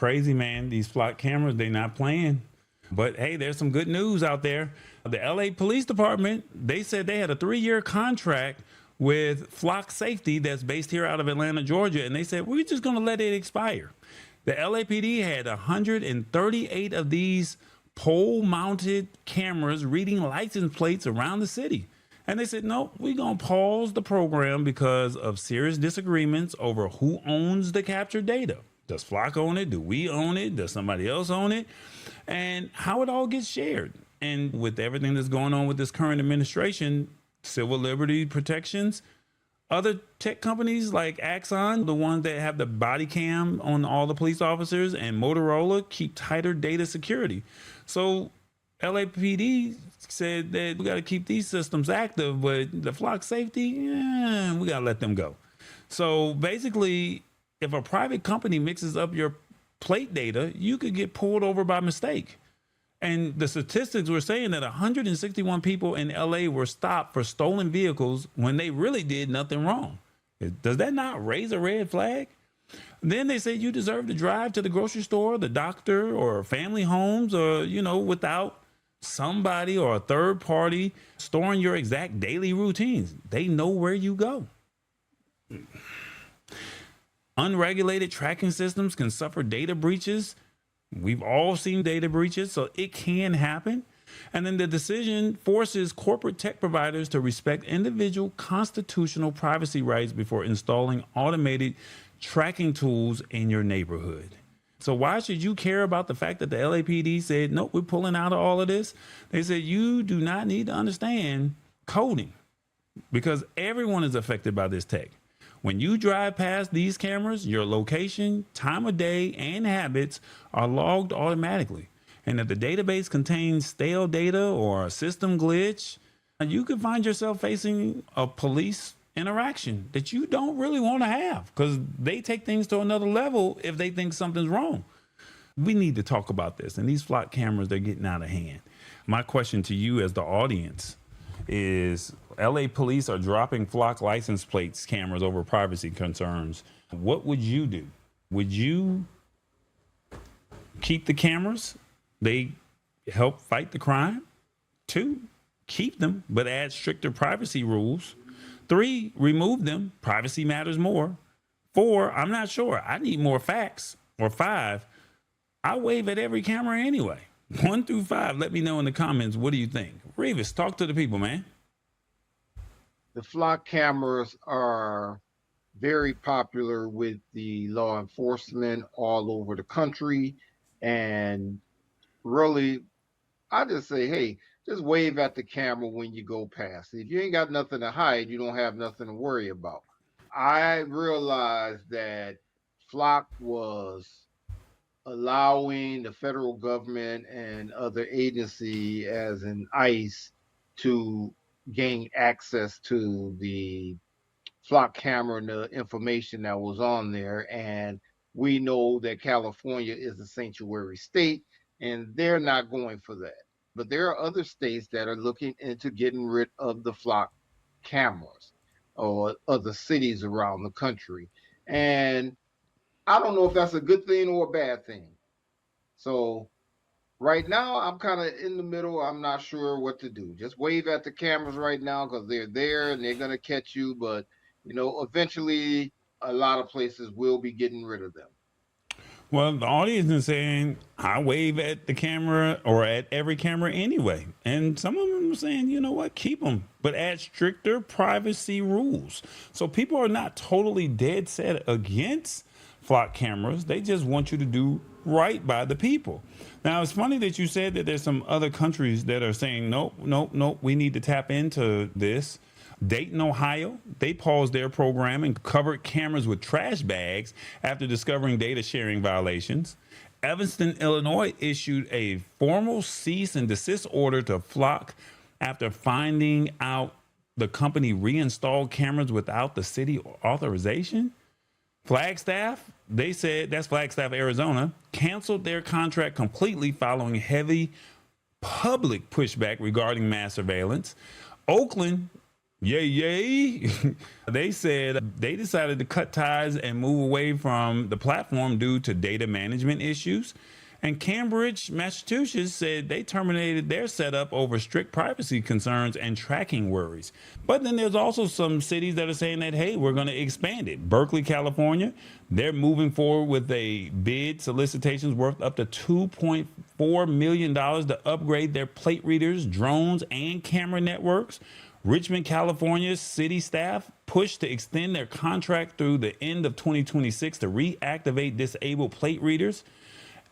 crazy, man. These flock cameras, they not playing. But hey, there's some good news out there. The LA Police Department, they said they had a 3-year contract with Flock Safety that's based here out of Atlanta, Georgia. And they said, we're just going to let it expire. The LAPD had 138 of these pole-mounted cameras reading license plates around the city. And they said, no, we're going to pause the program because of serious disagreements over who owns the captured data. Does Flock own it? Do we own it? Does somebody else own it? And how it all gets shared. And with everything that's going on with this current administration, civil liberty protections, other tech companies like Axon, the ones that have the body cam on all the police officers, and Motorola keep tighter data security. So LAPD said that we got to keep these systems active, but the Flock Safety, we got to let them go. So basically, if a private company mixes up your plate data, you could get pulled over by mistake. And the statistics were saying that 161 people in LA were stopped for stolen vehicles when they really did nothing wrong. Does that not raise a red flag? Then they say you deserve to drive to the grocery store, the doctor, or family homes, or, without somebody or a third party storing your exact daily routines. They know where you go. Unregulated tracking systems can suffer data breaches. We've all seen data breaches, so it can happen. And then the decision forces corporate tech providers to respect individual constitutional privacy rights before installing automated tracking tools in your neighborhood. So why should you care about the fact that the LAPD said, nope, we're pulling out of all of this? They said you do not need to understand coding because everyone is affected by this tech. When you drive past these cameras, your location, time of day, and habits are logged automatically. And if the database contains stale data or a system glitch, you could find yourself facing a police interaction that you don't really want to have because they take things to another level if they think something's wrong. We need to talk about this. And these flock cameras, they're getting out of hand. My question to you as the audience is, LA police are dropping Flock license plates cameras over privacy concerns. What would you do? Would you keep the cameras? They help fight the crime. 2, keep them, but add stricter privacy rules. 3, remove them. Privacy matters more. 4, I'm not sure. I need more facts. Or 5, I wave at every camera anyway. 1 through 5, let me know in the comments. What do you think? Revis, talk to the people, man. The flock cameras are very popular with the law enforcement all over the country. And really, I just say, hey, just wave at the camera when you go past. If you ain't got nothing to hide, you don't have nothing to worry about. I realized that Flock was allowing the federal government and other agency as in ICE to gain access to the Flock camera and the information that was on there. And we know that California is a sanctuary state and they're not going for that. But there are other states that are looking into getting rid of the Flock cameras or other cities around the country. And I don't know if that's a good thing or a bad thing. So right now, I'm kind of in the middle. I'm not sure what to do. Just wave at the cameras right now because they're there and they're going to catch you. But, eventually a lot of places will be getting rid of them. Well, the audience is saying, I wave at the camera or at every camera anyway. And some of them are saying, you know what, keep them, but add stricter privacy rules. So people are not totally dead set against Flock cameras. They just want you to do right by the people. Now, it's funny that you said that there's some other countries that are saying, nope, we need to tap into this. Dayton, Ohio, they paused their program and covered cameras with trash bags after discovering data sharing violations. Evanston, Illinois issued a formal cease and desist order to Flock after finding out the company reinstalled cameras without the city authorization. Flagstaff, they said, that's Flagstaff, Arizona, canceled their contract completely following heavy public pushback regarding mass surveillance. Oakland, Yay. They said they decided to cut ties and move away from the platform due to data management issues. And Cambridge, Massachusetts said they terminated their setup over strict privacy concerns and tracking worries. But then there's also some cities that are saying that, hey, we're going to expand it. Berkeley, California, they're moving forward with a bid solicitations worth up to $2.4 million to upgrade their plate readers, drones, and camera networks. Richmond, California city staff pushed to extend their contract through the end of 2026 to reactivate disabled plate readers.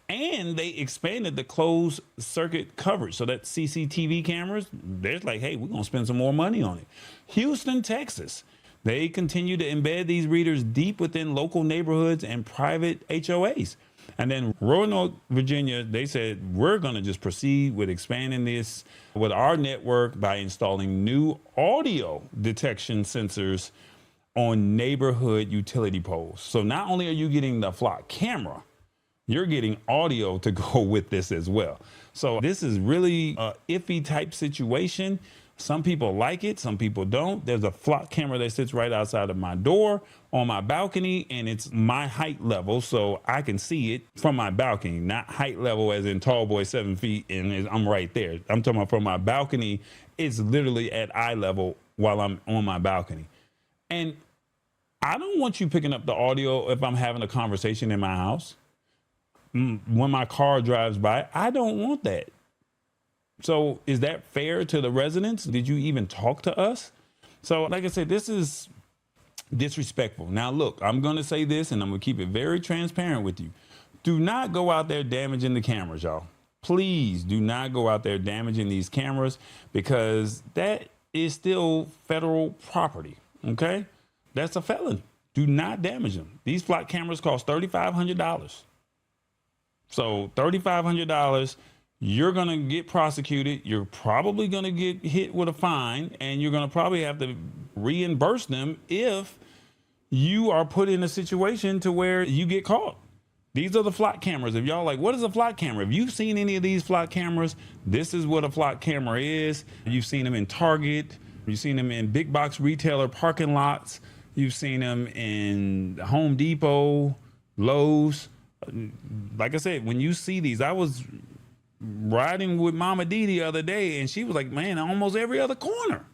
And they expanded the closed circuit coverage. So that CCTV cameras, they're like, hey, we're going to spend some more money on it. Houston, Texas, they continue to embed these readers deep within local neighborhoods and private HOAs. And then Roanoke, Virginia, they said, we're going to just proceed with expanding this with our network by installing new audio detection sensors on neighborhood utility poles. So not only are you getting the flock camera, you're getting audio to go with this as well. So this is really a iffy type situation. Some people like it, some people don't. There's a flock camera that sits right outside of my door on my balcony, and it's my height level, so I can see it from my balcony, not height level as in tall boy 7 feet and I'm right there. I'm talking about from my balcony, it's literally at eye level while I'm on my balcony. And I don't want you picking up the audio if I'm having a conversation in my house. When my car drives by, I don't want that. So is that fair to the residents? Did you even talk to us? So like I said, this is disrespectful. Now, look, I'm going to say this and I'm going to keep it very transparent with you. Do not go out there damaging the cameras, y'all. Please do not go out there damaging these cameras because that is still federal property. OK, that's a felony. Do not damage them. These flock cameras cost $3,500. So $3,500, you're going to get prosecuted. You're probably going to get hit with a fine, and you're going to probably have to reimburse them if you are put in a situation to where you get caught. These are the flock cameras. If y'all like, what is a flock camera? If you've seen any of these flock cameras, this is what a flock camera is. You've seen them in Target. You've seen them in big box retailer parking lots. You've seen them in Home Depot, Lowe's. Like I said, when you see these, I was riding with Mama D the other day and she was like, man, almost every other corner.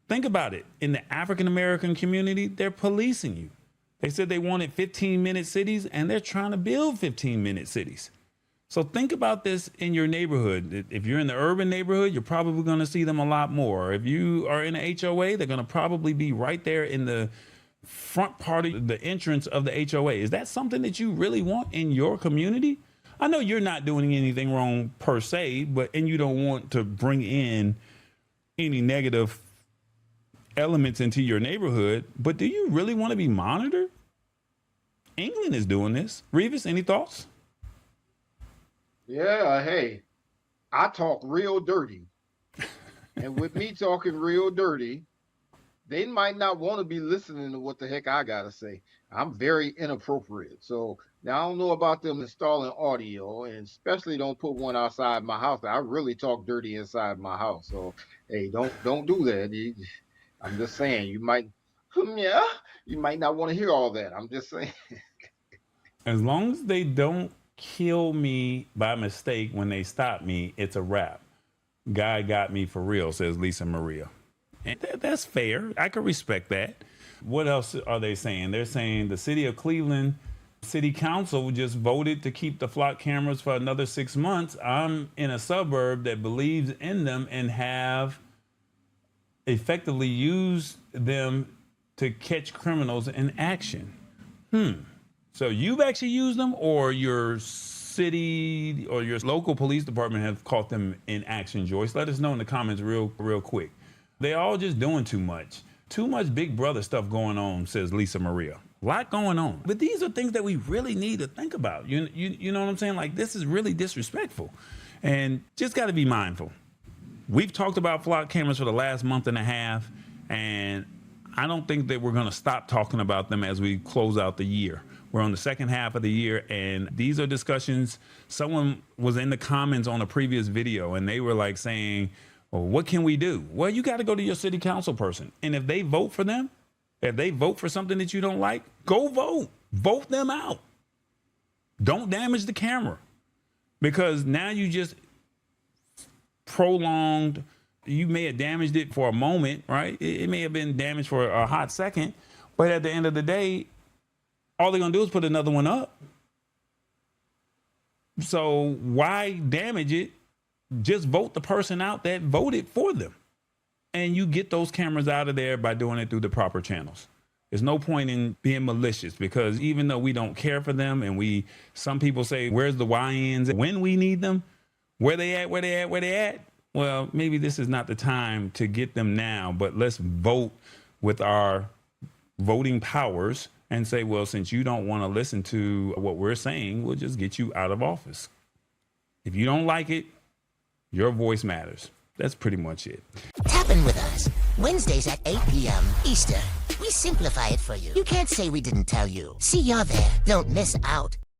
Think about it. In the African-American community, they're policing you. They said they wanted 15-minute cities and they're trying to build 15-minute cities. So think about this in your neighborhood. If you're in the urban neighborhood, you're probably going to see them a lot more. If you are in a HOA, they're going to probably be right there in the front part of the entrance of the HOA. Is that something that you really want in your community? I know you're not doing anything wrong per se, and you don't want to bring in any negative elements into your neighborhood, but do you really want to be monitored? England is doing this. Revis, any thoughts? Yeah, hey, I talk real dirty. And with me talking real dirty, they might not want to be listening to what the heck I got to say. I'm very inappropriate. So now I don't know about them installing audio, and especially don't put one outside my house. I really talk dirty inside my house. So, hey, don't do that. I'm just saying, you might not want to hear all that. I'm just saying. As long as they don't kill me by mistake when they stop me, it's a wrap. Guy got me for real, says Lisa Maria. And that's fair. I could respect that. What else are they saying? They're saying the city of Cleveland City Council just voted to keep the flock cameras for another 6 months. I'm in a suburb that believes in them and have effectively used them to catch criminals in action. So you've actually used them, or your city or your local police department have caught them in action, Joyce? Let us know in the comments real quick. They all just doing too much. Too much Big Brother stuff going on, says Lisa Maria. A lot going on. But these are things that we really need to think about. You know what I'm saying? Like, this is really disrespectful. And just got to be mindful. We've talked about flock cameras for the last month and a half, and I don't think that we're going to stop talking about them as we close out the year. We're on the second half of the year, and these are discussions. Someone was in the comments on a previous video, and they were like saying, Well, what can we do? Well, you got to go to your city council person. And if they vote for them, if they vote for something that you don't like, go vote. Vote them out. Don't damage the camera, because now you just prolonged. You may have damaged it for a moment, right? It may have been damaged for a hot second, but at the end of the day, all they're going to do is put another one up. So why damage it? Just vote the person out that voted for them. And you get those cameras out of there by doing it through the proper channels. There's no point in being malicious, because even though we don't care for them, and some people say, where's the YNs when we need them? Where they at? Well, maybe this is not the time to get them now, but let's vote with our voting powers and say, well, since you don't want to listen to what we're saying, we'll just get you out of office. If you don't like it, your voice matters. That's pretty much it. Tap in with us Wednesdays at 8 p.m. Eastern. We simplify it for you. You can't say we didn't tell you. See y'all there. Don't miss out.